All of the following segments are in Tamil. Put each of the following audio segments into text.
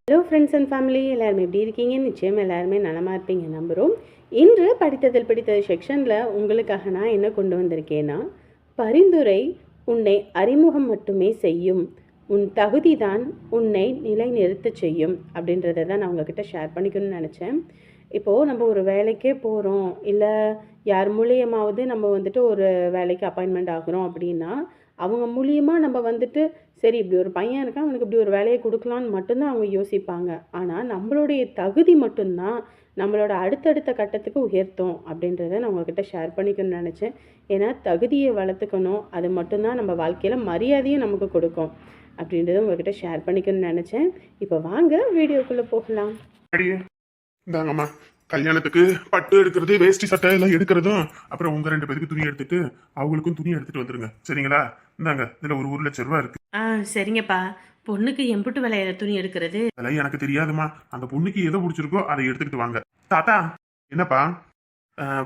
ஹலோ ஃப்ரெண்ட்ஸ் அண்ட் ஃபேமிலி, எல்லாருமே எப்படி இருக்கீங்க? நிச்சயம் எல்லாருமே நலமாக இருப்பீங்க நம்புகிறோம். இன்று படித்ததில் பிடித்த செக்ஷனில் உங்களுக்காக நான் என்ன கொண்டு வந்திருக்கேன்னா, பரிந்துரை உன்னை அறிமுகம் மட்டுமே செய்யும், உன் தகுதி தான் உன்னை நிலைநிறுத்த செய்யும் அப்படின்றத தான் நான் உங்ககிட்ட ஷேர் பண்ணிக்கணும்னு நினச்சேன். இப்போது நம்ம ஒரு வேலைக்கே போகிறோம், இல்லை யார் மூலியமாவது நம்ம வந்துட்டு ஒரு வேலைக்கு அப்பாயின்மெண்ட் ஆகுறோம் அப்படின்னா, அவங்க மூலியமாக நம்ம வந்துட்டு சரி இப்படி ஒரு பையன் இருக்கான், அவனுக்கு இப்படி ஒரு வேலையை கொடுக்கலான்னு மட்டும்தான் அவங்க யோசிப்பாங்க. ஆனால் நம்மளுடைய தகுதி மட்டும்தான் நம்மளோட அடுத்தடுத்த கட்டத்துக்கு உயர்த்தும் அப்படின்றத நான் உங்ககிட்ட ஷேர் பண்ணிக்கணும்னு நினச்சேன். ஏன்னா தகுதியை வளர்த்துக்கணும், அது மட்டும்தான் நம்ம வாழ்க்கையில் மரியாதையும் நமக்கு கொடுக்கும் அப்படின்றத உங்ககிட்ட ஷேர் பண்ணிக்கணும்னு நினச்சேன். இப்போ வாங்க வீடியோக்குள்ளே போகலாம். இந்தாங்கம்மா, கல்யாணத்துக்கு பட்டு எடுக்கிறது, வேஷ்டி சட்டை எல்லாம் எடுக்கிறதும், அப்புறம் உங்க 2 பேருக்கு துணி எடுத்துட்டு அவங்களுக்கும் துணி எடுத்துட்டு வந்துருங்க, சரிங்களா? இந்தாங்க, இதுல ஒரு 1,00,000 இருக்கு. சரிங்கப்பா. பொண்ணுக்கு எம்புட்டு விலையில துணி எடுக்கிறது? அதெல்லாம் எனக்கு தெரியாதுமா. அந்த பொண்ணுக்கு எதை பிடிச்சிருக்கோ அதை எடுத்துக்கிட்டு வாங்க. தாத்தா, என்னப்பா?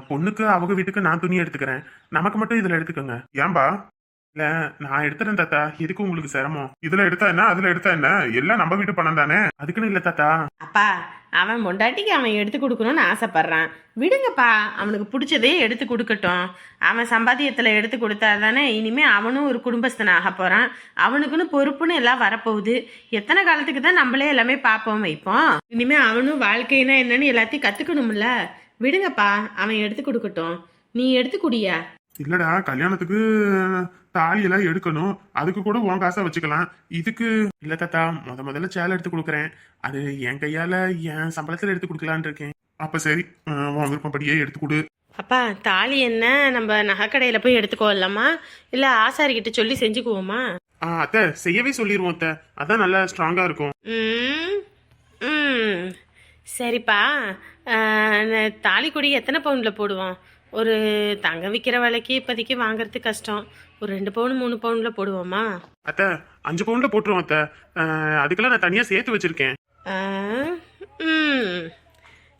பொண்ணுக்கு அவங்க வீட்டுக்கு நான் துணி எடுத்துக்கிறேன், நமக்கு மட்டும் இதுல எடுத்துக்கோங்க. ஏன்பா? இல்ல, நான் எடுத்துறேன் தாத்தா, எதுக்கு உங்களுக்கு சிரமம்? இதுல எடுத்தா என்ன, அதுல எடுத்தா என்ன, எல்லாம் நம்ம வீட்டு பணம் தானே, அதுக்குன்னு இல்ல தாத்தா. அப்பா, அவன் பொண்டாட்டிக்கு அவன் எடுத்து கொடுக்கணும்னு ஆசைப்படுறான், விடுங்கப்பா, அவனுக்கு பிடிச்சதே எடுத்து கொடுக்கட்டும். அவன் சம்பாத்தியத்தில் எடுத்து கொடுத்தா தானே இனிமே அவனும் ஒரு குடும்பஸ்தன் ஆக போறான், அவனுக்குன்னு பொறுப்புன்னு எல்லாம் வரப்போகுது. எத்தனை காலத்துக்கு தான் நம்மளே எல்லாமே பார்ப்போம் வைப்போம்? இனிமே அவனும் வாழ்க்கைனா என்னன்னு எல்லாத்தையும் கத்துக்கணும்ல. விடுங்கப்பா, அவன் எடுத்து கொடுக்கட்டும். நீ எடுத்து குடியா? இல்லடா, கல்யாணத்துக்கு தாலி எல்லாம் எடுக்கணும், அதுக்கு கூட உன் காசை வச்சுக்கலாம். இதுக்கு இல்ல தாத்தா, முதல்ல சேலை எடுத்து கொடுக்குறேன், அது என் கையால என் சம்பளத்துல எடுத்து கொடுக்கலான் இருக்கேன். அப்ப சரி, உன் விருப்பப்படியே எடுத்து கொடு. அப்பா, தாலி என்ன நம்ம நகைக்கடையில போய் எடுத்துக்கோலாமா, இல்ல ஆசாரிக்கிட்ட சொல்லி செஞ்சுக்குவோமா? அத்தை செய்யவே சொல்லிடுவோம் அத்தை, அதான் நல்லா ஸ்ட்ராங்கா இருக்கும். சரிப்பா. தாலி கொடி எத்தனை பவுன்ல போடுவோம்? ஒரு தங்க விற்கிற விலைக்கு இப்போதைக்கு வாங்குறது கஷ்டம், ஒரு 2 பவுன் 3 பவுன்ல போடுவோமா? அத்தை 5 பவுன்ல போட்டுருவோம் அத்தை, அதுக்கெல்லாம் நான் தனியா சேர்த்து வச்சிருக்கேன்.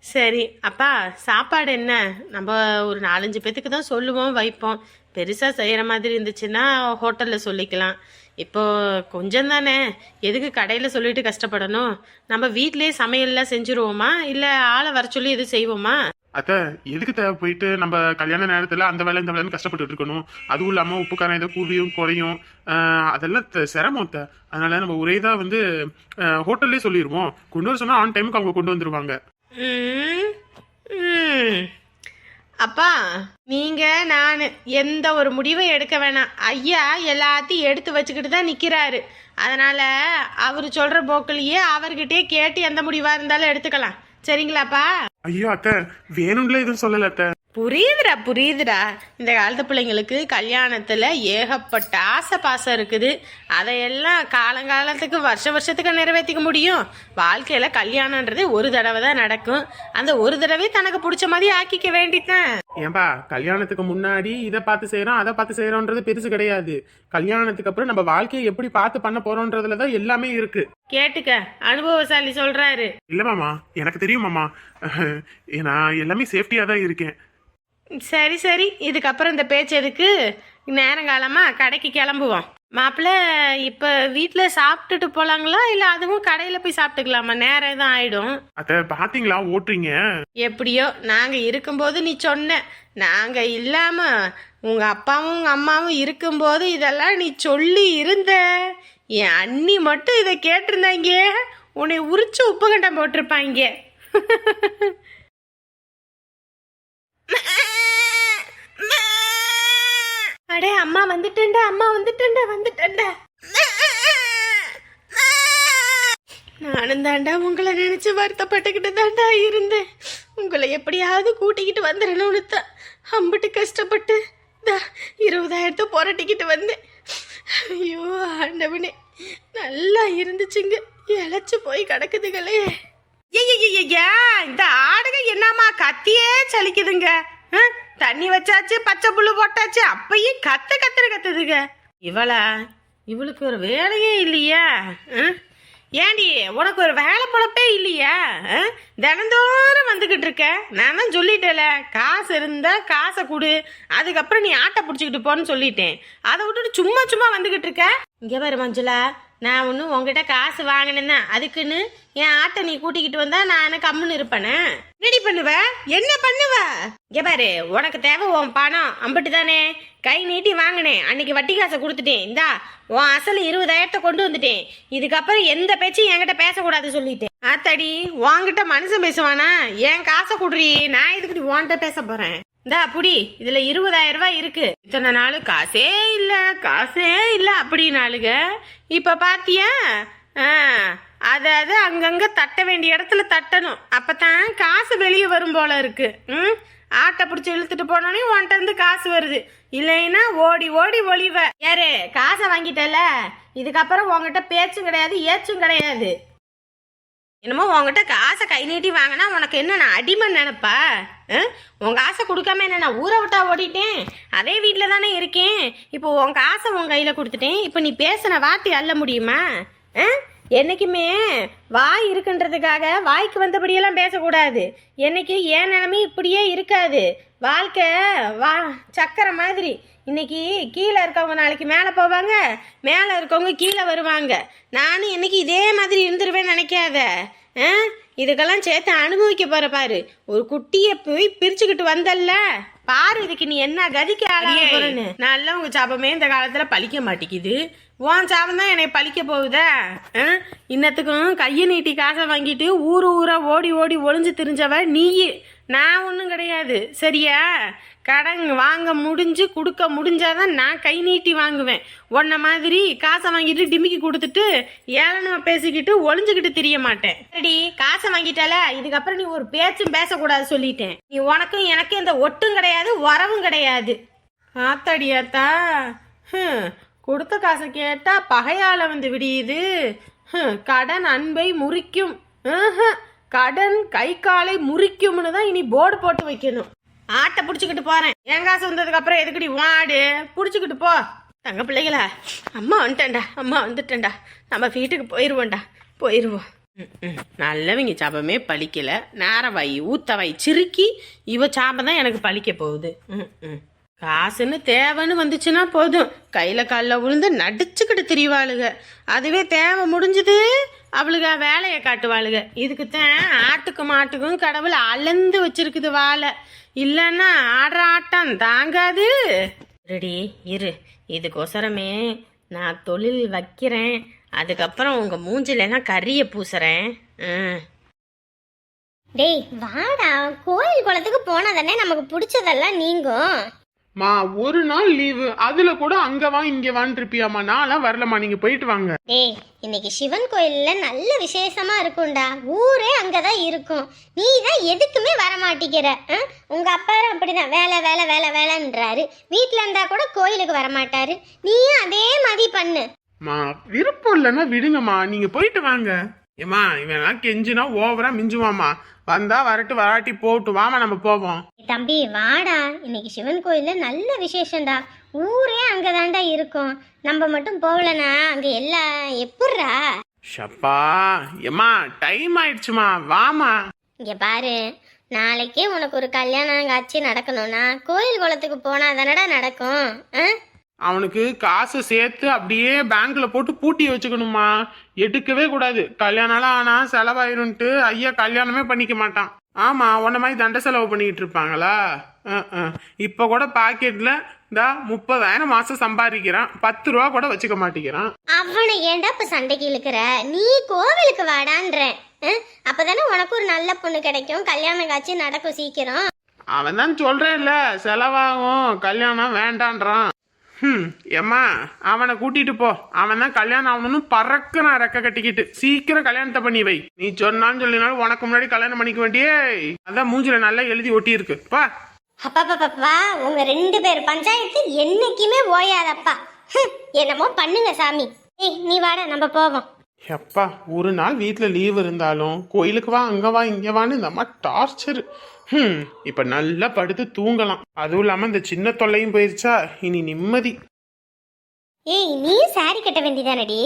சரி அப்பா, சாப்பாடு என்ன? நம்ம ஒரு 4-5 பேத்துக்கு தான் சொல்லுவோம் வைப்போம், பெருசாக செய்கிற மாதிரி இருந்துச்சுன்னா ஹோட்டலில் சொல்லிக்கலாம். இப்போ கொஞ்சம் தானே, எதுக்கு கடையில் சொல்லிட்டு கஷ்டப்படணும்? நம்ம வீட்டிலேயே சமையல்லாம் செஞ்சுருவோமா, இல்லை ஆளை வர சொல்லி எதுவும் செய்வோமா? அத்தை எதுக்கு போயிட்டு நம்ம கல்யாண நேரத்துல அந்த வேலை இந்த வேலைன்னு கஷ்டப்பட்டு இருக்கணும்? அதுவும் இல்லாம உப்பு காரம் ஏதோ கூடியும் குறையும், அதெல்லாம் சிரமம் அத்தை. அதனால நம்ம ஒரே தான் வந்து ஹோட்டல்லே சொல்லிடுவோம், கொண்டு வர சொன்னா ஆன் டைமுக்கு அவங்க கொண்டு வந்துருவாங்க. அப்பா, நீங்க நான் எந்த ஒரு முடிவும் எடுக்க வேணாம். ஐயா எல்லாத்தையும் எடுத்து வச்சுக்கிட்டு தான் நிக்கிறாரு. அதனால அவரு சொல்ற போக்கிலேயே அவர்கிட்டயே கேட்டு எந்த முடிவா இருந்தாலும் எடுத்துக்கலாம், சரிங்களாப்பா? ஐயோ அத்தை, வேணும்ல எதுவும் சொல்லல அத்தை. புரியுதுடா. இந்த காலத்து பிள்ளைங்களுக்கு கல்யாணத்துல ஏகப்பட்ட ஆசை பாசம் இருக்குது. அதையெல்லாம் காலங்காலத்துக்கு வருஷத்துக்கு நிறைவேற்றிக்க முடியும்? வாழ்க்கையில கல்யாணன்றது ஒரு தடவை தான் நடக்கும், அந்த ஒரு தடவை தனக்கு பிடிச்ச மாதிரி ஆக்கிக்க வேண்டித்தான். ஏன்பா, கல்யாணத்துக்கு முன்னாடி இதை பார்த்து செய்யறோம் அதை பார்த்து செய்யறோம்ன்றது பெருசு கிடையாது. கல்யாணத்துக்கு அப்புறம் நம்ம வாழ்க்கையை எப்படி பார்த்து பண்ண போறோம்ன்றதுலதான் எல்லாமே இருக்கு. கேட்டுக்க, அனுபவசாலி சொல்றாரு. இல்ல மாமா, எனக்கு தெரியும் மாமா, நான் எல்லாமே சேஃப்டியா தான் இருக்கேன். சரி, இதுக்கப்புறம் இந்த பேச்சு எதுக்கு? நேரங்காலமா கடைக்கு கிளம்புவோம். மாப்பிள்ள, இப்ப வீட்டுல சாப்பிட்டுட்டு போலாங்களா, இல்ல அதுவும் கடையில போய் சாப்பிட்டுக்கலாமா? நேரம் தான் ஆயிடும். அத பாத்தீங்களா, ஓட்டுறீங்க. எப்படியோ நாங்க இருக்கும்போது நீ சொன்ன, நாங்க இல்லாம உங்க அப்பாவும் உங்க அம்மாவும் இருக்கும்போது இதெல்லாம் நீ சொல்லி இருந்த. என் அண்ணி மட்டும் இதை கேட்டிருந்தாங்க, உன்னை உரிச்சு உப்பு கண்டம் போட்டிருப்பாங்க. அடே, அம்மா வந்துட்டேன்டா. நானும் தாண்டா உங்களை நினைச்சு வருத்தப்பட்டுக்கிட்டு தாண்டா இருந்தேன். உங்களை எப்படியாவது கூட்டிக்கிட்டு வந்துடணும்னு தான் அம்பிட்டு கஷ்டப்பட்டு 20,000 புரட்டிக்கிட்டு வந்தேன். ஐயோ ஆண்டவனே, நல்லா இருந்துச்சுங்க, இழைச்சு போய் கிடக்குதுங்களே. இந்த ஆடுக என்னம்மா கத்தியே சலிக்குதுங்க? தண்ணி வச்சாச்சு, பச்சை புல்லு போட்டாச்சு, அப்பயும் கத்துதுங்க. இவளுக்கு ஒரு வேலையே இல்லையா? ஏண்டி, உனக்கு ஒரு வேலை பொழப்பே இல்லையா? தினந்தோறும் வந்துகிட்டு இருக்க. நான் தான் சொல்லிட்டேல, காசு இருந்தா காசை கொடு, அதுக்கப்புறம் நீ ஆட்டை பிடிச்சிக்கிட்டு போன்னு சொல்லிட்டேன். அதை விட்டுட்டு சும்மா வந்துகிட்டு இருக்க. இங்க பாரு மஞ்சுளா, நான் ஒன்றும் உங்ககிட்ட காசு வாங்கினேன்னா அதுக்குன்னு என் ஆட்டை நீ கூட்டிக்கிட்டு வந்தா நான் கம்முன்னு இருப்பேனே. என்னடி பண்ணுவ, என்ன பண்ணுவ? இங்க பாரு, உனக்கு தேவை உன் பணம் அம்பிட்டு தானே. கை நீட்டி வாங்கினேன், அன்னைக்கு வட்டி காசை கொடுத்துட்டேன். இந்தா உன் அசல் 20,000 கொண்டு வந்துட்டேன். இதுக்கப்புறம் எந்த பேச்சும் என்கிட்ட பேசக்கூடாது சொல்லிட்டேன். ஆத்தாடி, உன்கிட்ட மனுஷன் பேசுவானா? என் காசை குடுறி, நான் இதுக்கிட்ட உன்கிட்ட பேச போறேன். இந்தா புடி, இதுல 20,000 ரூபாய் இருக்கு. இத்தனை நாள் காசே இல்ல அப்படின்னாலுங்க. இப்ப பாத்தியா, அதாவது அங்கங்க தட்ட வேண்டிய இடத்துல தட்டணும், அப்பதான் காசு வெளியே வரும் போல இருக்கு. ஆட்டை பிடிச்சி இழுத்துட்டு போனோடனே உன்கிட்ட இருந்து காசு வருது. இல்லைன்னா ஓடி ஓடி ஒளிவ. யாரு காசை வாங்கிட்டல, இதுக்கப்புறம் உங்ககிட்ட பேச்சும் கிடையாது ஏச்சும் கிடையாது. என்னமோ உங்ககிட்ட காசை கை நீட்டி வாங்கினா உனக்கு என்ன நான் அடிமை நினைப்பா? உன் காசை கொடுக்காம என்ன நான் ஊரை விட்டா ஓடிட்டேன்? அதே வீட்டில் தானே இருக்கேன். இப்போ உன் காசை உன் கையில் கொடுத்துட்டேன். இப்போ நீ பேசின வார்த்தை அள்ள முடியுமா? என்னைக்குமே வாய் இருக்குன்றதுக்காக வாய்க்கு வந்தபடியெல்லாம் பேசக்கூடாது. என்னைக்கு என் நிலைமை இப்படியே இருக்காது. வாழ்க்கை சக்கரை மாதிரி. இன்னைக்கு கீழே இருக்கவங்க நாளைக்கு மேலே போவாங்க, மேலே இருக்கவங்க கீழே வருவாங்க. நானும் இன்னைக்கு இதே மாதிரி இருந்துருவேன்னு நினைக்காத. இதுக்கெல்லாம் சேர்த்து அனுபவிக்க போற பாரு. ஒரு குட்டியை போய் பிரிச்சுக்கிட்டு வந்தல்ல பாரு, இதுக்கு நீ என்ன கதிக்கு ஆடியன்னு. நல்ல உங்க சாபமே இந்த காலத்துல பழிக்க மாட்டேங்குது. உன் சாபம் தான் என்னை பழிக்க போகுதா? இன்னத்துக்கும் கையை நீட்டி காசை வாங்கிட்டு ஊரா ஓடி ஓடி ஒளிஞ்சு திரிஞ்சவ நீ. நான் ஒன்றும் கிடையாது, சரியா? கடன் வாங்க முடிஞ்சு கொடுக்க முடிஞ்சாதான் நான் கை நீட்டி வாங்குவேன். உன்ன மாதிரி காசை வாங்கிட்டு டிமிக்கி கொடுத்துட்டு ஏளனமா பேசிக்கிட்டு ஒளிஞ்சுக்கிட்டு தெரிய மாட்டேன். சரி, காசை வாங்கிட்டால, இதுக்கப்புறம் நீ ஒரு பேச்சும் பேசக்கூடாது சொல்லிட்டேன். நீ உனக்கும் எனக்கும் இந்த ஒட்டும் கிடையாது, உறவும் கிடையாது. ஆத்தாடியாத்தா, கொடுத்த காசை கேட்டா பகையால வந்து விடியுது. கடன் அன்பை முறிக்கும். கடன் கை காலை முறிக்கும்னு தான் இனி போர்டு போட்டு வைக்கணும். ஆட்டை பிடிச்சிக்கிட்டு போறேன். என் காசு வந்ததுக்கு அப்புறம் எதுக்குடி வாடு பிடிச்சிக்கிட்டு போ. தங்க பிள்ளைகளா, அம்மா வந்துட்டேன்டா. நம்ம வீட்டுக்கு போயிருவோம். நல்லவங்க சாபமே பழிக்கல. நேரவாய் ஊத்தவாய் சிறுக்கி இவ சாபம் தான் எனக்கு பழிக்க போகுது. காசுன்னு தேவைன்னு வந்துச்சுன்னா போதும், கையில காலில் விழுந்து நடிச்சுக்கிட்டு திரிவாளுக. அதுவே தேவை முடிஞ்சது அவளுக வேலையை காட்டுவாளுக. இதுக்குத்தான் ஆட்டுக்கும் மாட்டுக்கும் கடவுள் அளந்து வச்சிருக்குது வாழை. இல்லைன்னா ஆடுற ஆட்டம் தாங்காது. ரெடி இரு, இதுக்கோசரமே நான் தொழில் வைக்கிறேன். அதுக்கப்புறம் உங்க மூஞ்சிலாம் கறியை பூசுறேன். டேய் வாடா, கோயில் குளத்துக்கு போனா தானே நமக்கு பிடிச்சதெல்லாம் நீங்கும். மா ஒரு நாள் லீவு, அதுல கூட அங்க வா இங்க வான்னு இருப்பியாமா? நான்லாம் வரலமா, நீங்க போயிட்டு வாங்க. டேய், இன்னைக்கு சிவன் கோயில்ல நல்ல விசேஷமா இருக்கும்டா. ஊரே அங்கதான் இருக்கும். நீ தான் எதுக்குமே வர மாட்டேங்கிற. உங்க அப்பாரும் அப்படிதான் வேலை வேலை வேலை வேலைன்றாரு. வீட்டுல இருந்தா கூட கோயிலுக்கு வர மாட்டாரு. நீயும் அதே மாதிரி பண்ணு. மா விருப்பம் இல்லைன்னா விடுங்கம்மா, நீங்க போயிட்டு வாங்க. ஏமா இவன் கெஞ்சினா ஓவரா மிஞ்சுவாமா. வந்தா வரட்டு, வராட்டி போட்டு வாமா, நம்ம போவோம். தம்பி வாடா, இன்னைக்கு சிவன் கோயில்ல நல்ல விசேஷம்டா. ஊரே அங்கதான்டா இருக்கும். நம்ம மட்டும் போகலனா அங்க எல்லாம் எப்படிரா? ஷப்பா ஏமா டைம் ஆயிடுச்சுமா, வாமா. இங்க பாரு, நாளைக்கே உனக்கு ஒரு கல்யாணம் காட்சி நடக்கணும்னா கோயில் குளத்துக்கு போனா தானடா நடக்கும். அவனுக்கு காசு சேர்த்து அப்படியே பேங்க்ல போட்டு பூட்டி வச்சுக்கணுமா, எடுக்கவே கூடாது. கல்யாணம்லாம் ஆனா செலவாயிரும்ட்டு ஐயா கல்யாணமே பண்ணிக்க மாட்டான். ஆமா, உன்ன மாதிரி தண்ட செலவு பண்ணிக்கிட்டு இருப்பாங்களா? இப்ப கூட பாக்கெட்ல இந்த 30,000 மாசம் சம்பாதிக்கிறான், 10 ரூபா கூட வச்சுக்க மாட்டேங்கிறான். அவனை ஏன்டா இப்ப சண்டைக்கு இழுக்கிற? நீ கோவிலுக்கு வாடான்ற. அப்பதானே உனக்கு ஒரு நல்ல பொண்ணு கிடைக்கும், கல்யாணம் காட்சி நடக்கும் சீக்கிரம். அவன் தான் சொல்றேன்ல, செலவாகும், கல்யாணம் வேண்டான்றான். ஏம்மா அவனை கூட்டிட்டு போ. அவன் தான் கல்யாணம் ஆகணும்னு பறக்க நான் ரெக்க கட்டிக்கிட்டு சீக்கிரம் கல்யாணத்தை பண்ணி வை. நீ சொன்னான்னு சொல்லினாலும் உனக்கு முன்னாடி கல்யாணம் பண்ணிக்க வேண்டியே. அதான் மூஞ்சில நல்லா எழுதி ஒட்டி இருக்கு. பா அப்பா, உங்க 2 பேர் பஞ்சாயத்து என்னைக்குமே ஓயாதப்பா. என்னமோ பண்ணுங்க சாமி. நீ வாடா, நம்ம போவோம். எப்பா ஒரு நாள் வீட்டுல லீவ் இருந்தாலும் கோயிலுக்கு வா, அங்க வா, இங்க வான்னு இந்த அம்மா டார்ச்சர். இப்ப நல்லா படுத்து தூங்கலாம். அதுவும் இல்லாம இந்த சின்ன தொல்லையும் போயிருச்சா, இனி நிம்மதி. ஏய், நீ சாரி கட்ட வேண்டியதானடி?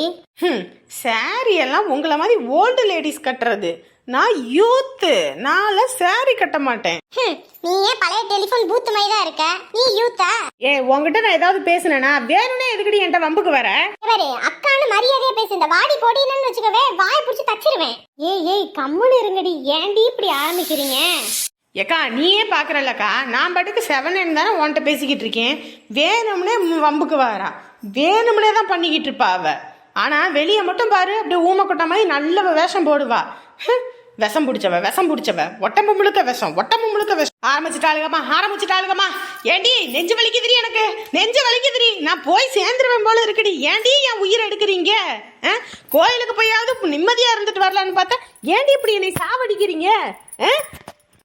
சாரி எல்லாம் உங்களை மாதிரி ஓல்டு லேடிஸ் கட்டுறது. நான் யூத்து, நான்ல சாரி கட்ட மாட்டேன். நீ ஏன் பழைய டெலிபோன் பூத் மாதிரி தான் இருக்க? நீ யூத்தா? உங்ககிட்ட நான் ஏதாவது பேசுனேனா? வேணும்னே எதுக்கடி என்கிட்ட வம்புக்கு வர? இவரே அக்கான்னு மரியாதையா பேசு. இந்த வாடி போடின்னு வச்சுக்கவே வாயை பிடிச்சி தச்சிருவேன். ஏய் கம்முன்னு இருங்கடி. ஏன்டி இப்படி ஆரம்பிக்கிறீங்க? ஏக்கா நீயே பாக்குறல்லக்கா, நான் பாட்டுக்கு 7 தானே உன்கிட்ட பேசிக்கிட்டு இருக்கேன். வேணும்னே வம்புக்கு வரா, வேணும்னே தான் பண்ணிக்கிட்டு இருப்பா அவ. ஆனா வெளியே மட்டும் பாரு, அப்படியே ஊமக்கொட்ட மாதிரி நல்ல வேஷம் போடுவா. விஷம் பிடிச்சவ ஒட்டம்பு முழுக்க விஷம். ஆரம்பிச்சிட்டாளுகம்மா. ஏண்டி நெஞ்சு வலிக்குதுரி, எனக்கு நெஞ்சு வலிக்குதுரி. நான் போய் சேர்ந்துருவேன் போல இருக்குடி. ஏண்டி என் உயிரை எடுக்கிறீங்க? கோயிலுக்கு போயாவது நிம்மதியா இருந்துட்டு வரலான்னு பார்த்தா ஏண்டி இப்படி என்னை சாவடிக்கிறீங்க?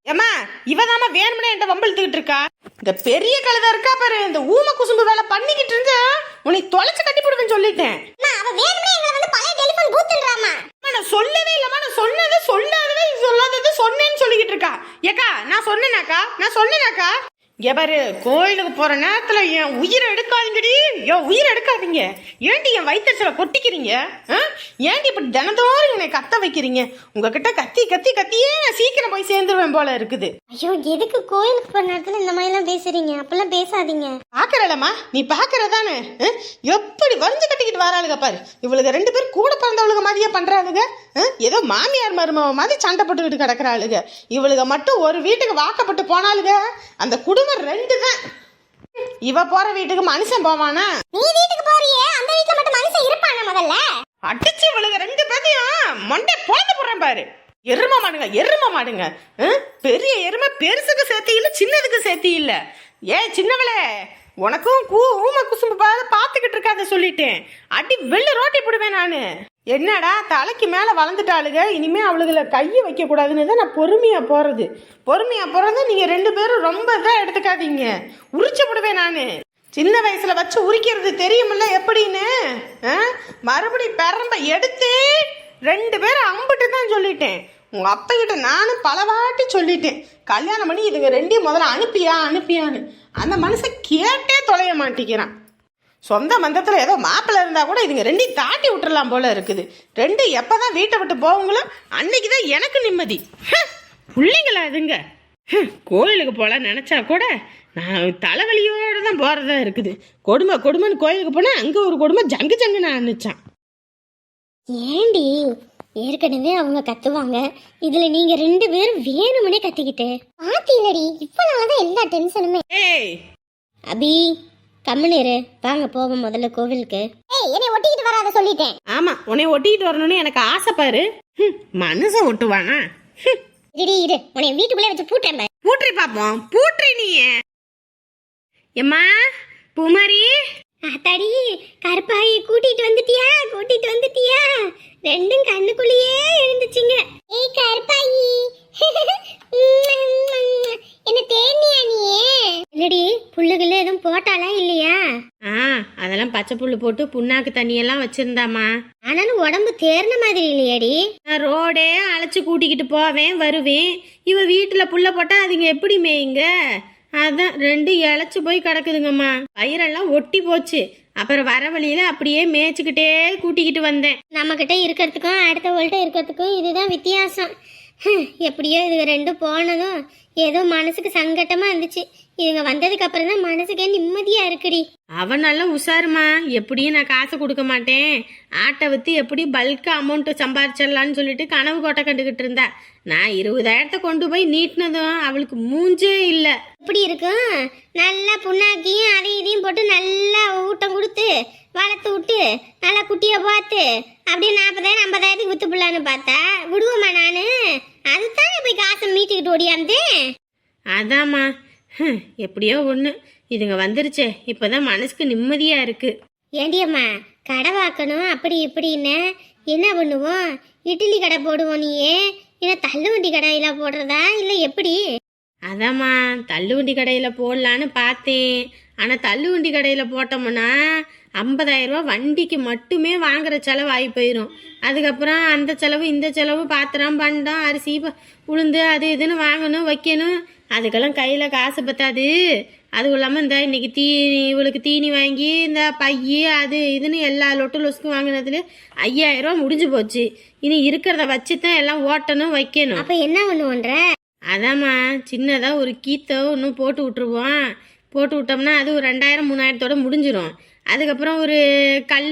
ஏமா இவதாம வேணும்னே என்கிட்ட வம்பிழுத்துக்கிட்டு இருக்கா. இந்த பெரிய கழுதை இருக்கா பாரு, இந்த ஊம குசும்பு வேலை பண்ணிக்கிட்டு இருந்தா உன்னை தொலைச்சு கட்டி போடுவேன்னு சொல்லிட்டேன். நான் சொல்லவே இல்லம்மா, நான் சொல்லாதது சொன்னேன்னு சொல்லிக்கிட்டு இருக்கா. ஏக்கா நான் சொன்னேனாக்கா இங்க பாரு, கோயிலுக்கு போற நேரத்துல என் உயிரை எடுக்காதீங்கடி, என் உயிரை எடுக்காதீங்க. ஏன்டி என் வயிற்றுல கொட்டிக்கிறீங்க? ஏன்டி இப்படி தினந்தோறும் என்னை கத்த வைக்கிறீங்க? உங்ககிட்ட கத்தியே நான் சீக்கிரம் போய் சேர்ந்துருவேன் போல இருக்குது. ஐயோ எதுக்கு கோயிலுக்கு போற நேரத்துல இந்த மாதிரி எல்லாம் பேசுறீங்க? அப்பெல்லாம் பேசாதீங்க. பாக்குறலம்மா, நீ பாக்குறதானே எப்படி வரைஞ்சு கட்டிக்கிட்டு வராளுங்க பாரு. இவளுக்கு 2 பேரும் கூட பிறந்தவளுங்க மாதிரியா பண்றாளுங்க. ஏதோ மாமியார் மருமவ மாதிரி சண்டை போட்டுக்கிட்டு கிடக்குறாளுங்க. இவளுக மட்டும் ஒரு வீட்டுக்கு வாக்கப்பட்டு போனாளுங்க, அந்த குடும்பம் 2 தான். இவ போற வீட்டுக்கு மனுஷன் போவானா? நீ வீட்டுக்கு போறியே, அந்த வீட்டுல மட்டும் மனுஷன் இருப்பானா? முதல்ல அடிச்சு இவளுக 2 பேரையும் மண்டை போட்டு போறேன் பாரு. எரும மாடுங்க. பெரிய எருமை பெருசுக்கு சேர்த்தி இல்ல, சின்னதுக்கு சேர்த்தி இல்ல. சின்னவளே, உனக்கும் ஊம குசும்பு பாத்துக்கிட்டு இருக்காத சொல்லிட்டேன். அடி வெள்ளு ரோட்டி போடுவேன் நானு. என்னடா தலைக்கு மேல வளர்ந்துட்டாளுங்க, இனிமே அவளுகளை கையை வைக்க கூடாதுன்னு தான் நான் பொறுமையா போறது. நீங்க 2 பேரும் ரொம்ப இதான் எடுத்துக்காதீங்க. உரிச்சு போடுவேன் நானு. சின்ன வயசுல வச்சு உரிக்கிறது தெரியுமில்ல எப்படின்னு. மறுபடி பெரம்ப எடுத்து 2 பேரும் அம்பிட்டு தான் சொல்லிட்டேன். உங்க அப்பா கிட்ட நானும் பல வாட்டி சொல்லிட்டேன், கல்யாணம் பண்ணி இதுங்க 2 முதல்ல அனுப்பியான்னு. அந்த மனுஷன் கேட்டே தொலைய மாட்டேங்கிறான். சொந்த மந்தத்துல ஏதோ மாப்பிள்ள இருந்தா கூட இதுங்க 2 தாட்டி விட்டுறலாம் போல இருக்குது. 2 எப்பதான் வீட்டை விட்டு போவங்களோ அன்னைக்குதான் எனக்கு நிம்மதி. பிள்ளைங்களா இதுங்க. கோயிலுக்கு போலாம் நினைச்சா கூட நான் தலைவலியோட தான் போறதா இருக்குது. கொடுமைன்னு கோயிலுக்கு போனா அங்க ஒரு கொடுமை ஜங்கு நான் அனுச்சான். ஏண்டி ஏற்கனவே அவங்க கத்துவாங்க, இதுல நீங்க 2 பேரும் வேணும்னே கத்திக்கிட்டு பாத்தீங்களடி. இப்ப நாளதான் எல்லா டென்ஷனுமே. அபி கம்முனேரு, வாங்க போவோம் முதல்ல கோவிலுக்கு. என்னை ஒட்டிக்கிட்டு வராத சொல்லிட்டேன். ஆமா, உன்னை ஒட்டிக்கிட்டு வரணும்னு எனக்கு ஆசை பாரு. மனுஷன் ஒட்டுவானா? இரு உன்னை வீட்டுக்குள்ளே வச்சு பூட்ரி பாப்போம். பூட்ரி நீ. எம்மா பூமாரி, அத்தாடி கருப்பாயி கூட்டிட்டு வந்துட்டியா? 2 கண்ணுக்குள்ளேயே எழுந்துச்சுங்க. ஏய் கருப்பாயி, என்ன தேனியா நீ? இல்லடி, புல்லுகள எதுவும் போட்டாலா இல்லையா? அதெல்லாம் பச்சை புல்லு போட்டு புண்ணாக்கு தண்ணியெல்லாம் வச்சிருந்தாமா. ஆனாலும் உடம்பு தேர்ன மாதிரி இல்லையாடி. நான் ரோடே அழைச்சு கூட்டிக்கிட்டு போவேன் வருவேன். இவ வீட்டுல புல்ல போட்டா அதுங்க எப்படி மேயுங்க? அதான் 2 இழைச்சு போய் கிடக்குதுங்கம்மா. பயிரெல்லாம் ஒட்டி போச்சு. அப்புறம் வர வழியில அப்படியே மேய்ச்சிக்கிட்டே கூட்டிக்கிட்டு வந்தேன். நம்ம கிட்ட இருக்கிறதுக்கும் அடுத்தவங்கள்ட்ட இருக்கிறதுக்கும் இதுதான் வித்தியாசம். எப்படியோ இதுங்க 2 போனதும் ஏதோ மனசுக்கு சங்கட்டமா இருந்துச்சு. இதுங்க வந்ததுக்கு அப்புறம் தான் மனசுக்கே நிம்மதியா இருக்குடி. அவன் நல்லா உஷாருமா. எப்படியும் நான் காசு கொடுக்க மாட்டேன், ஆட்டை வித்து எப்படி பல்கா அமௌண்ட் சம்பாரிச்சிடலான்னு சொல்லிட்டு கனவு கோட்டை கண்டுகிட்டு இருந்தா. நான் 20,000 கொண்டு போய் நீட்டினதும் அவளுக்கு மூஞ்சே இல்லை. இப்படி இருக்கும், நல்லா புண்ணாக்கியும் அதையும் இதையும் போட்டு நல்லா ஊட்டம் கொடுத்து வளர்த்து விட்டு நல்லா குட்டியை பார்த்து அப்படியே 40,000 50,000 வித்து பிள்ளான்னு பார்த்தா விடுவோமா நானு? அதுதானே போய் காசை மீட்டிக்கிட்டு ஓடியாந்தேன். அதாம்மா, எப்படியோ ஒன்று இதுங்க வந்துருச்சே, இப்போதான் மனசுக்கு நிம்மதியா இருக்கு. ஏண்டியம்மா, கடை வாக்கணும் அப்படி இப்படின்னு என்ன பண்ணுவோம்? இட்லி கடை போடுவோம் நீயே, இல்லை தள்ளுவண்டி கடையில போடுறதா இல்லை எப்படி? அதாம்மா, தள்ளுவண்டி கடையில் போடலான்னு பார்த்தேன். ஆனால் தள்ளுவண்டி கடையில் போட்டோம்னா 50,000 ரூபா வண்டிக்கு மட்டுமே வாங்குற செலவு ஆகி போயிடும். அதுக்கப்புறம் அந்த செலவு இந்த செலவு, பாத்திரம் பண்டம் அரிசி உளுந்து அது இதுன்னு வாங்கணும் வைக்கணும். அதுக்கெல்லாம் கையில் காசு பத்தாது. அதுவும் இல்லாமல் இந்த இன்னைக்கு தீனி இவளுக்கு தீனி வாங்கி இந்த பைய அது இதுன்னு எல்லா லொட்டு லொசுக்கும் வாங்கினதுல 5000 ரூபா முடிஞ்சு போச்சு. இனி இருக்கிறத வச்சு தான் எல்லாம் ஓட்டணும் வைக்கணும். அப்ப என்ன பண்ணுவோன்ற? அதாம்மா சின்னதாக ஒரு கீத்தை ஒன்றும் போட்டு விட்டுருவோம். போட்டு விட்டோம்னா அது ஒரு 2000 3000தோட முடிஞ்சிடும். அதுக்கப்புறம் ஒரு கல்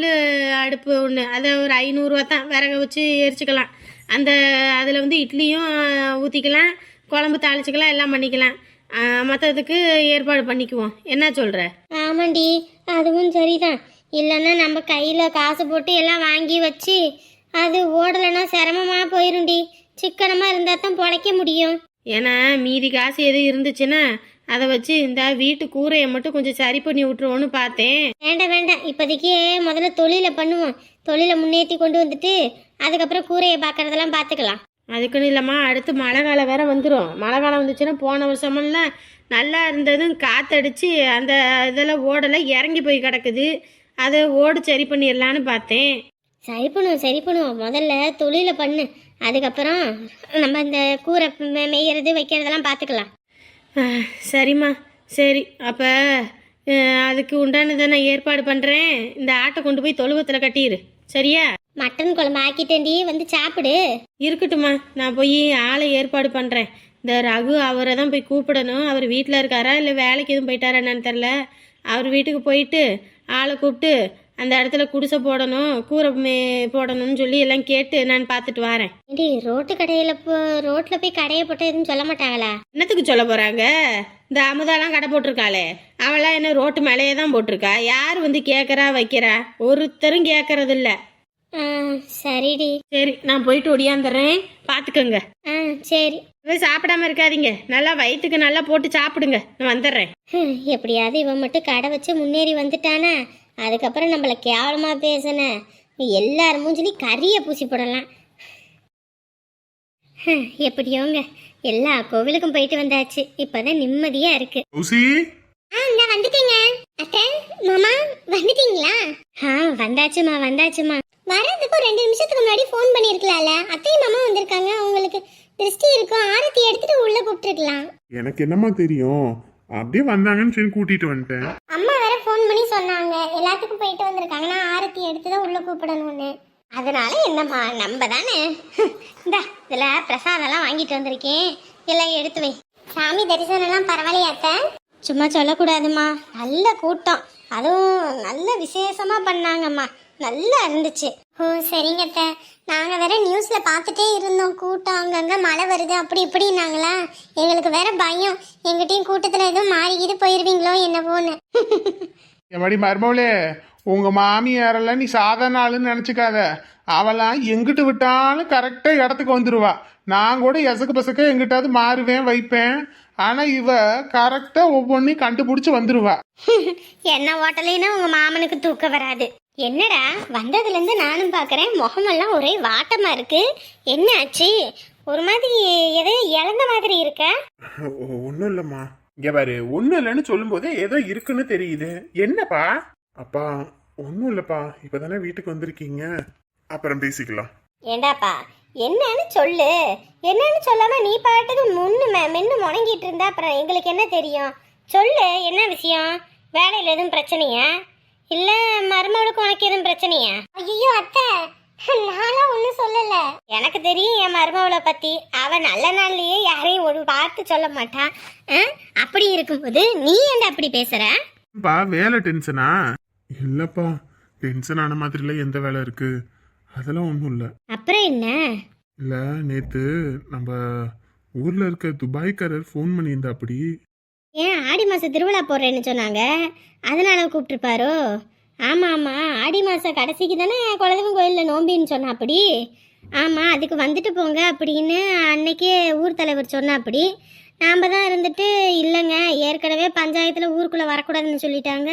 அடுப்பு ஒன்று, அதை ஒரு 500 தான் விறக வச்சு எரிச்சுக்கலாம். அதில் வந்து இட்லியும் ஊற்றிக்கலாம், குழம்பு தாளிச்சிக்கலாம், எல்லாம் பண்ணிக்கலாம். மற்றதுக்கு ஏற்பாடு பண்ணிக்குவோம். என்ன சொல்கிற? ஆமாண்டி, அதுவும் சரிதான். இல்லைன்னா நம்ம கையில் காசு போட்டு எல்லாம் வாங்கி வச்சு அது ஓடலைன்னா சிரமமாக போயிரும்டி. சிக்கனமாக இருந்தால் தான் பொழைக்க முடியும். ஏன்னா மீதி காசு எதுவும் இருந்துச்சுன்னா அதை வச்சு இந்த வீட்டு கூரையை மட்டும் கொஞ்சம் சரி பண்ணி விட்டுருவோன்னு பார்த்தேன். வேண்டாம் வேண்டாம், இப்போதைக்கு முதல்ல தொழிலை பண்ணுவோம். தொழிலை முன்னேற்றி கொண்டு வந்துட்டு அதுக்கப்புறம் கூரையை பார்க்கறதெல்லாம் பார்த்துக்கலாம். அதுக்குன்னு இல்லைம்மா, அடுத்து மழை காலம் வேற வந்துடும். மழை காலம் வந்துச்சுன்னா போன வருஷமெல்லாம் நல்லா இருந்ததும் காற்றடிச்சு அந்த இதெல்லாம் ஓடலை இறங்கி போய் கிடக்குது. அதை ஓடு சரி பண்ணிடலான்னு பார்த்தேன். சரி பண்ணுவோம். முதல்ல தொழிலை பண்ணு, அதுக்கப்புறம் நம்ம இந்த கூரை மேய்கிறது வைக்கிறதெல்லாம் பார்த்துக்கலாம். சரிம்மா, சரி. அப்போ அதுக்கு உண்டானதை நான் ஏற்பாடு பண்ணுறேன். இந்த ஆட்டை கொண்டு போய் தொழுவத்தில் கட்டிடு, சரியா? மட்டன் குழம்பு ஆக்கிட்டேன்டி, வந்து சாப்பிடு. இருக்கட்டும்மா, நான் போய் ஆளை ஏற்பாடு பண்ணுறேன். இந்த ரகு அவரை தான் போய் கூப்பிடணும். அவர் வீட்டில் இருக்காரா இல்லை வேலைக்கு எதுவும் போயிட்டாரா என்னன்னு தெரில. அவர் வீட்டுக்கு போயிட்டு ஆளை கூப்பிட்டு அந்த இடத்துல குடிசை போடணும், கூரை போடணும்னு சொல்லி எல்லாம் கேட்டு நான் பார்த்துட்டு வரேன். ஏண்டி, ரோட்டில் போய் கடையை போட்டால் எதுவும் சொல்ல மாட்டாங்களா? என்னத்துக்கு சொல்ல போகிறாங்க? இந்த அமுதாலாம் கடை போட்டிருக்காளே, அவளாம் என்ன ரோட்டு மேலேயே தான் போட்டிருக்கா. யார் வந்து கேட்குறா வைக்கிறா? ஒருத்தரும் கேட்கறதில்ல. சரிடி. சரி, நான் போயிட்டு ஒடியாந்துடுறேன், பார்த்துக்கோங்க. சரி. சாப்பிடாம இருக்காதீங்க, நல்லா வயிற்றுக்கு நல்லா போட்டு சாப்பிடுங்க. நான் வந்துடுறேன். எப்படியாவது இவன் மட்டும் கடை வச்சு முன்னேறி வந்துட்டானா, அதுக்கப்புறம் நம்மளை கேவலமா பேசின எல்லாரும் மூஞ்சிலி கறியை பூசி போடலாம். எப்படியோங்க எல்லா கோவிலுக்கும் போயிட்டு வந்தாச்சு. இப்பதான் நிம்மதியா இருக்கு. வந்துட்டீங்க அத்தை, மாமா வந்துட்டீங்களா? வந்தாச்சுமா. வர்றதுக்கு 2 நிமிஷத்துக்கு முன்னாடி ஃபோன் பண்ணிருக்கலாம்ல. அத்தையும் மாமா வந்திருக்காங்க, உங்களுக்கு திருஷ்டி இருக்கும், ஆரத்தி எடுத்துட்டு உள்ள கூப்பிட்டுருக்கலாம். எனக்கு என்னமா தெரியும், அப்படியே வந்தாங்கன்னு சொல்லி கூட்டிட்டு வந்துட்டேன். அம்மா வேற ஃபோன் பண்ணி சொன்னாங்க எல்லாத்துக்கும் போயிட்டு வந்திருக்காங்க, நான் ஆரத்தி எடுத்து தான் உள்ள கூப்பிடணும்னு. அதனால என்னம்மா, நம்ம தானே. இந்தா இதுல பிரசாதம்லாம் வாங்கிட்டு வந்திருக்கேன், எல்லாம் எடுத்து வை. சாமி தரிசனம்லாம் பரவாயில்லையா அத்தை? சும்மா சொல்லக்கூடாதும்மா, நல்ல கூட்டம், அதுவும் நல்ல விசேஷமா பண்ணாங்கம்மா, நல்லா இருந்துச்சு. ஓ சரிங்க அத்தை, நாங்கள் வேற நியூஸில் பார்த்துட்டே இருந்தோம், கூட்டம் அங்கங்கே மழை வருது அப்படி இப்படின்னாங்களா. எங்களுக்கு வேற பயம், எங்கிட்டையும் கூட்டத்தில் எதுவும் மாறிக்கிட்டு போயிடுவீங்களோ என்னவோன்னு. எம்மாடி மருமவளே, உங்க மாமியாரெல்லாம் நீ சாதாரண ஆளுன்னு நினைச்சுக்காத. அவளாம் எங்கிட்டு விட்டாலும் கரெக்டா இடத்துக்கு வந்துருவா. நான் கூட எசக்கு பசக்க எங்கிட்டாவது மாறுவேன் வைப்பேன், ஆனா இவ கரெக்டா ஒவ்வொன்றையும் கண்டுபிடிச்சு வந்துருவா. என்ன ஓட்டலைன்னா உங்க மாமனுக்கு தூக்கம் வராது. என்னடா வந்ததுலேருந்து நானும் பார்க்குறேன், முகமெல்லாம் ஒரே வாட்டமா இருக்கு, என்ன ஆச்சு? ஒரு மாதிரி எதையோ இழந்த மாதிரி இருக்க. ஒன்றும் இல்லைம்மா, இங்கே பாரு, ஒன்றும் இல்லைன்னு சொல்லும் போதே ஏதோ இருக்குன்னு தெரியுது. என்னப்பா? அப்பா ஒன்றும் இல்லைப்பா, இப்போதானே வீட்டுக்கு வந்திருக்கீங்க, அப்புறம் பேசிக்கலாம். ஏண்டாப்பா என்னன்னு சொல்லு. என்னன்னு சொல்லாம நீ பாட்டுக்கு மென்னு முணங்கிட்டு இருந்தா அப்புறம் எங்களுக்கு என்ன தெரியும்? சொல்லு, என்ன விஷயம்? வேலையில் எதுவும் பிரச்சனையா இல்ல மருமகளுக்கு உனக்கு எதுவும் பிரச்சனையா? ஐயோ அத்தை, நானும் ஒன்றும் சொல்லல. எனக்கு தெரியும் என் மருமகளை பத்தி, அவ நல்ல நாள்லயே யாரையும் ஒரு பார்த்து சொல்ல மாட்டான். அப்படி இருக்கும்போது நீ என்ன அப்படி பேசுற? வேலை டென்ஷனா? இல்லப்பா, டென்ஷன் ஆன மாதிரில எந்த வேலை இருக்கு, அதெல்லாம் ஒன்றும் இல்லை. அப்புறம் என்ன? இல்லை, நேற்று நம்ம ஊரில் இருக்க துபாய்க்காரர் ஃபோன் பண்ணியிருந்தா. அப்படி ஏன் ஆடி மாதம் திருவிழா போடுறேன்னு சொன்னாங்க, அதனால கூப்பிட்டுருப்பாரோ? ஆமாம் ஆமாம், ஆடி மாதம் கடைசிக்கு தானே குலதெய்வம் கோயிலில் நோம்பின்னு சொன்னா. அப்படி ஆமாம், அதுக்கு வந்துட்டு போங்க அப்படின்னு அன்னைக்கே ஊர் தலைவர் சொன்னா. அப்படி நாம் தான் இருந்துட்டு இல்லைங்க, ஏற்கனவே பஞ்சாயத்தில் ஊருக்குள்ளே வரக்கூடாதுன்னு சொல்லிட்டாங்க,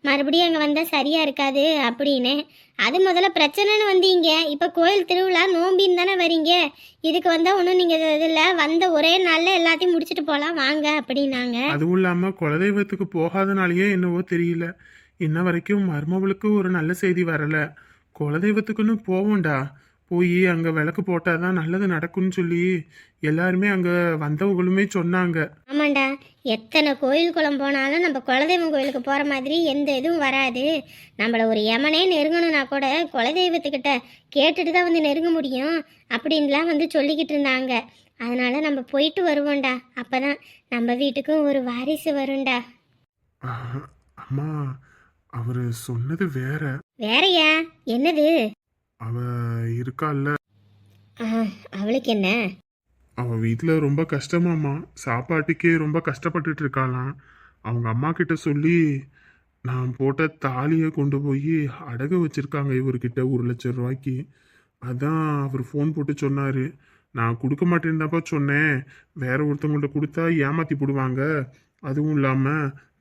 மறுபடியும் அங்கே வந்தால் சரியாக இருக்காது அப்படின்னு. அது முதல்ல பிரச்சனைன்னு வந்தீங்க, இப்போ கோயில் திருவிழா நோம்பின்னு தானே வரீங்க, இதுக்கு வந்தால் ஒன்றும் நீங்கள் இதில் வந்த ஒரே நாளில் எல்லாத்தையும் முடிச்சுட்டு போகலாம் வாங்க அப்படின்னாங்க. அதுவும் இல்லாமல் குலதெய்வத்துக்கு போகாதனாலேயே என்னவோ தெரியல, இன்ன வரைக்கும் மருமவளுக்கு ஒரு நல்ல செய்தி வரலை. குலதெய்வத்துக்குன்னு போவோம்டா, போய் அங்கே விளக்கு போட்டால் தான் நல்லது நடக்கும்னு சொல்லி எல்லாருமே அங்கே வந்தவங்களுமே சொன்னாங்க. ஆமாம் ஆமாண்டா, எத்தனை கோயில் குளம் போனாலும் நம்ம குலதெய்வம் கோயிலுக்கு போகிற மாதிரி எந்த இதுவும் வராது. நம்மளை ஒரு யமனே நெருங்கணும்னா கூட குலதெய்வத்துக்கிட்ட கேட்டுட்டு தான் வந்து நெருங்க முடியும் அப்படின்லாம் வந்து சொல்லிக்கிட்டு இருந்தாங்க. அதனால நம்ம போயிட்டு வருவோம்டா. அப்பதான் நம்ம வீட்டுக்கும் ஒரு வாரிசு வரும்டா. அம்மா, அவரு சொன்னது வேற. வேறயா? என்னது? அவ இருக்கால்ல, அவளுக்கு என்ன? அவ வீட்டுல ரொம்ப கஷ்டமாம்மா. சாப்பாட்டுக்கே ரொம்ப கஷ்டப்பட்டுட்டு இருக்காளாம். அவங்க அம்மா கிட்ட சொல்லி நான் போட்ட தாலியை கொண்டு போய் அடகு வச்சிருக்காங்க இவர்கிட்ட 1,00,000 ரூபாய்க்கு. அதான் அவர் ஃபோன் போட்டு சொன்னாரு. நான் கொடுக்க மாட்டேன்தாப்பா சொன்னேன். வேற ஒருத்தவங்கள்ட்ட கொடுத்தா ஏமாத்தி போடுவாங்க. அதுவும் இல்லாம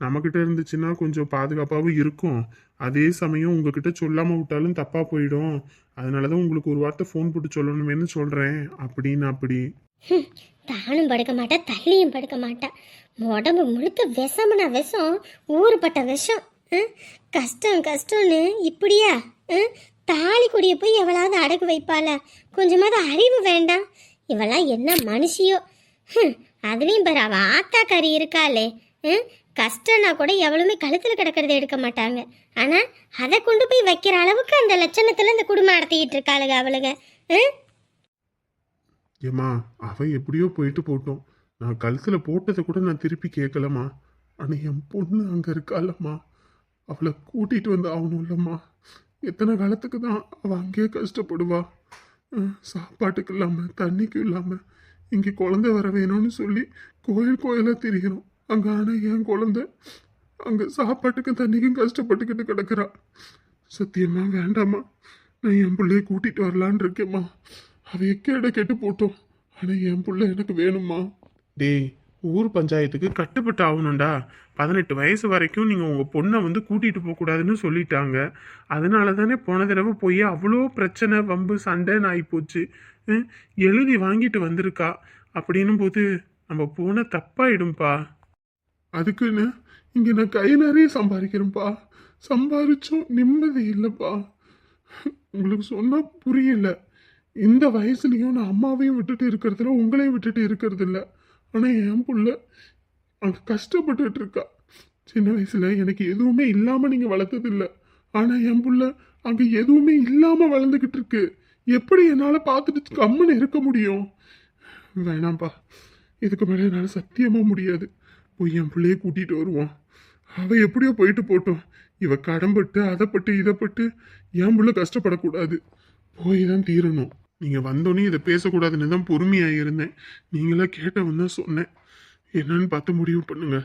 நம்மக்கிட்ட இருந்துச்சுன்னா கொஞ்சம் பாதுகாப்பாகவும் இருக்கும். அதே சமயம் உங்ககிட்ட சொல்லாம விட்டாலும் தப்பா போயிடும். அதனாலதான் உங்களுக்கு ஒரு வார்த்தை ஃபோன் போட்டு சொல்லணுமேனு சொல்றேன் அப்படின்னு. அப்படி தானும் படுக்க மாட்டா, தள்ளியும் படுக்க மாட்டா. உடம்பு முழுக்க விஷம்னா விஷம், ஊறுபட்ட விஷம். கஷ்டம் கஷ்டம்னு இப்படியா? தாலி கொடியை போய் எவளாவது அடகு வைப்பாள? கொஞ்சமாவது அறிவு வேண்டாம். இவெல்லாம் என்ன மனுஷியோ? அதுலேயும் பாரு, அவள் ஆத்தாக்காரி இருக்காளே. கஷ்டம்னா கூட எவளுமே கழுத்தில் கிடக்கிறத எடுக்க மாட்டாங்க. ஆனால் அதை கொண்டு போய் வைக்கிற அளவுக்கு அந்த லட்சணத்தில் இந்த குடும்பம் நடத்திக்கிட்டு இருக்காளுங்க அவளுங்க. ஏம்மா, அவ எப்படியோ போயிட்டு போட்டோம். நான் கழுத்துல போட்டதை கூட நான் திருப்பி கேட்கலம்மா. ஆனா என் பொண்ணு அங்க இருக்காளம்மா. அவளை கூட்டிட்டு வந்து ஆகணும் இல்லம்மா. எத்தனை காலத்துக்கு தான் அவ அங்கேயே கஷ்டப்படுவா? சாப்பாட்டுக்கு இல்லாம தண்ணிக்கும் இல்லாம இங்கே குழந்தை வர வேணும்னு சொல்லி கோயிலாக திரிகிறோம். அங்கே ஆனால் என் குழந்தை அங்கே சாப்பாட்டுக்கும் தண்ணிக்கும் கஷ்டப்பட்டுக்கிட்டு கிடக்குறா. சத்தியமா வேண்டாம்மா. நான் என் பிள்ளைய கூட்டிட்டு வரலான் இருக்கேம்மா. அவ எக்கேட கெட்டு போட்டோம். ஆனால் என் பிள்ளை எனக்கு வேணும்மா. டேய், ஊர் பஞ்சாயத்துக்கு கட்டுப்பட்டு ஆகணும்டா. 18 வயசு வரைக்கும் நீங்கள் உங்கள் பொண்ணை வந்து கூட்டிகிட்டு போகக்கூடாதுன்னு சொல்லிட்டாங்க. அதனால தானே போன தடவை போய் அவ்வளோ பிரச்சனை வம்பு சண்டைன்னு ஆகிப்போச்சு. எழுதி வாங்கிட்டு வந்திருக்கா. அப்படின்னும் போது நம்ம போன தப்பாயிடும்பா. அதுக்குன்னு இங்கே நான் கை நிறைய சம்பாதிக்கிறேன்ப்பா. சம்பாதிச்சும் நிம்மதி இல்லைப்பா. உங்களுக்கு சொன்னால் புரியல. இந்த வயசுலேயும் நான் அம்மாவையும் விட்டுட்டு இருக்கிறதில்ல, உங்களையும் விட்டுட்டு இருக்கிறது இல்லை. ஆனால் என் புள்ள அங்கே கஷ்டப்பட்டுட்டு இருக்கா. சின்ன வயசுல எனக்கு எதுவுமே இல்லாமல் நீங்கள் வளர்த்ததில்லை. ஆனால் என் புள்ள அங்கே எதுவுமே இல்லாமல் வளர்ந்துக்கிட்டு இருக்கு. எப்படி என்னால் பார்த்துட்டு கம்முன்னு இருக்க முடியும்? வேணாம்ப்பா, இதுக்கு மேலே என்னால் சத்தியமாக முடியாது. போய் என் பிள்ளைய கூட்டிகிட்டு வருவான். அவள் எப்படியோ போயிட்டு போட்டோம். இவ கடன்பட்டு அதைப்பட்டு இதைப்பட்டு என் பிள்ளை கஷ்டப்படக்கூடாது. போய் தான் தீரணும். நீங்கள் வந்தோன்னே இதை பேசக்கூடாதுன்னு தான் பொறுமையாக இருந்தேன். நீங்களா கேட்டவன் தான் சொன்னேன். என்னன்னு பார்த்து முடிவு பண்ணுங்க.